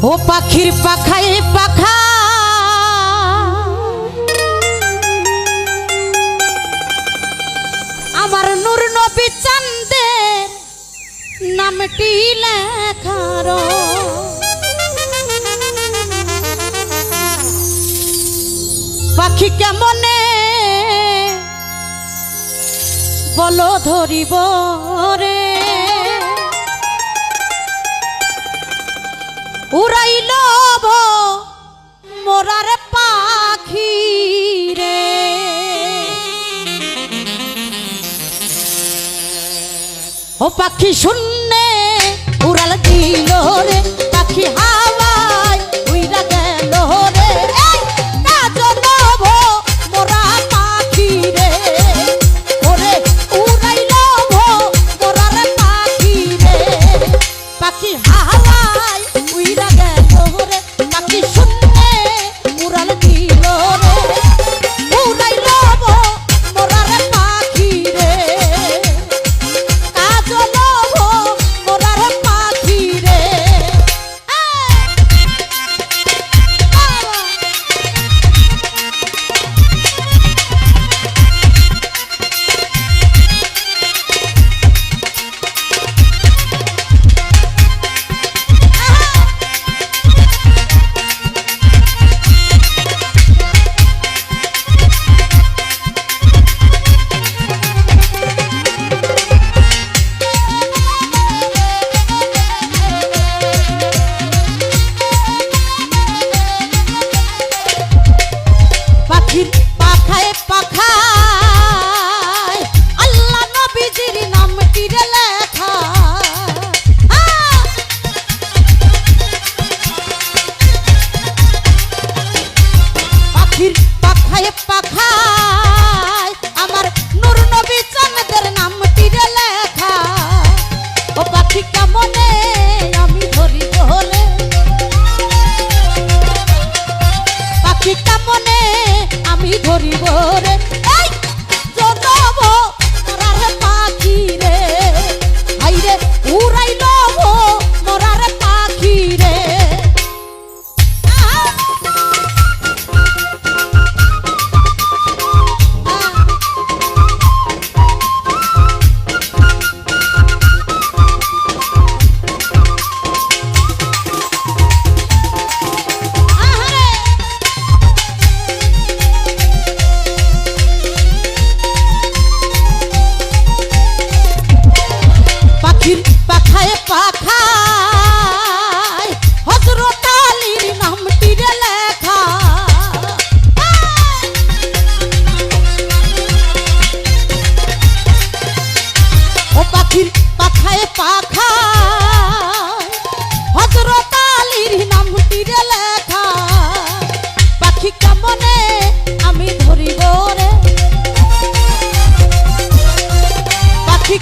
ও পাখির পাখায় পাখা আমার নূর নবী চাঁদের নামটি লেখার পাখি কেমনে বলো ধরিব রে উড়াইল মোরার পাখি রে ও পাখি শূন্যে উড়াল দিল রে পাখি হাওয়ায় উইরা গেল রে না জনব মোরা পাখি রে ওরে উড়াইল মোরার পাখি রে পাখি হাওয়ায় উইরা গেল রে পাখি শূন্যে উড়াল দিল রে উড়াইল মোরার পাখি রে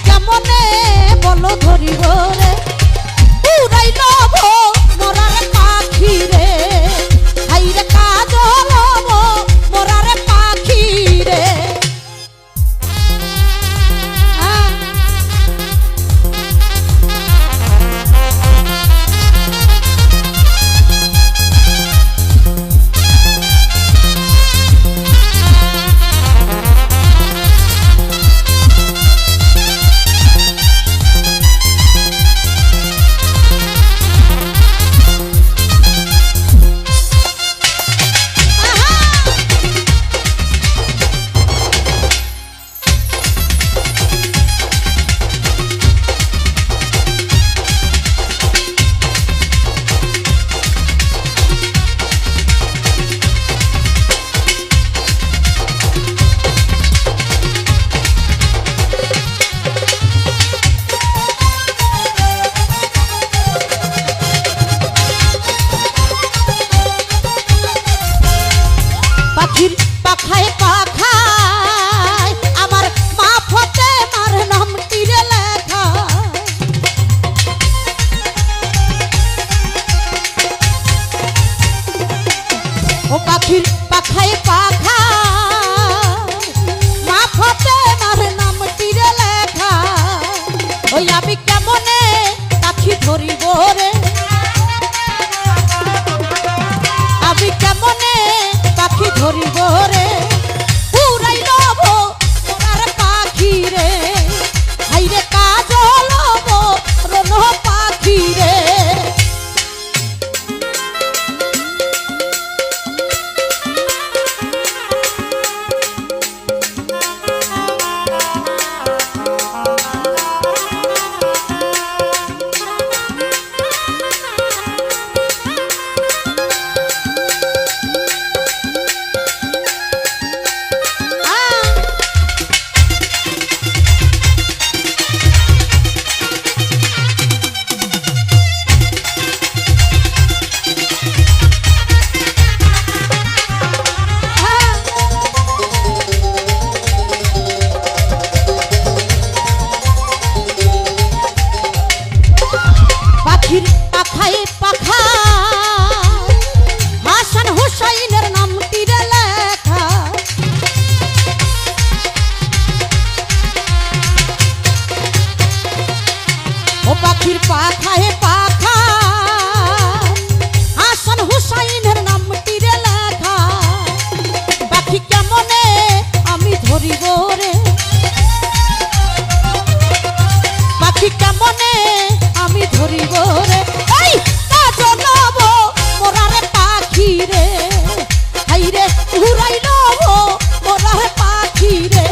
কেমনে বলো ধরিব রে উড়াইল মোরার পাখি রে হাইরে কাজল মোরার পাখি রে পাখায় পাখায় আমার মা ফতে মার নামটি রে লেখা ও পাখির পাখায় পাখায় মা ফতে মার নামটি রে লেখা ওই আমি কেমনে পাখি ধরিব রে ধরিব রে উড়াইল মোরার পাখি রে হাইরে কাজল রণ পাখি রে পাখায় পাখা হাসান হুসাইনের নামটি রে লেখা ও পাখির পাখায় পাখা হাসান হুসাইনের নামটি রে লেখা পাখি কেমনে আমি ধরিব রে পাখি কেমনে আমি ধরিব রে এই কাজল মোরারে পাখি রে হাইরে উড়াইল মোরারে পাখি রে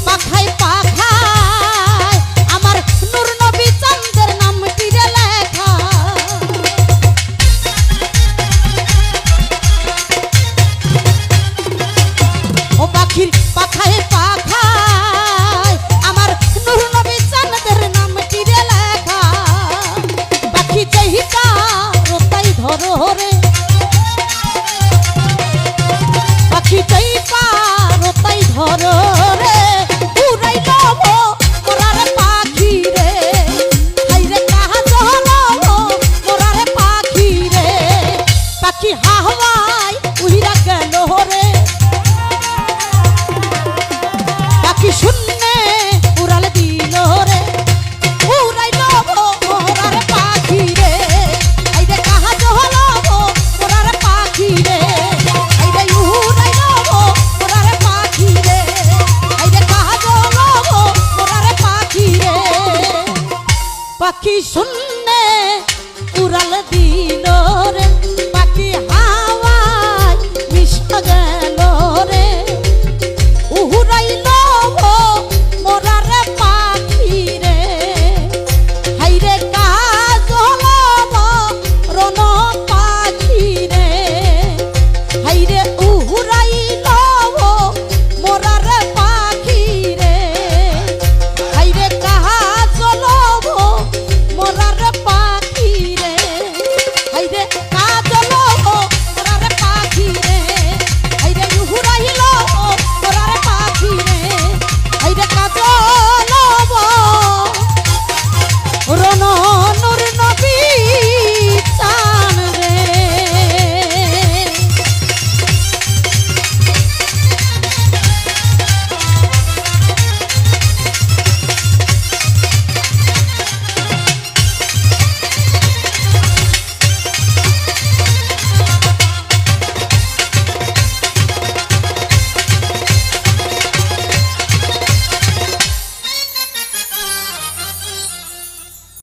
পাখায় পাখায় আমার নূর নবী চাঁদের নামটি রে লেখা ও পাখির পাখায় পাখায় আমার নূর নবী চাঁদের নামটি রে লেখা পাখি যেহিতা রোতাই ধরো রে পাখি যেইপা রোতাই ধরো রে উড়াইল মোরার পাখি রে হাইরে কাজল মোরার পাখি রে পাখি হাওয়ায় উড়িয়া গেল রে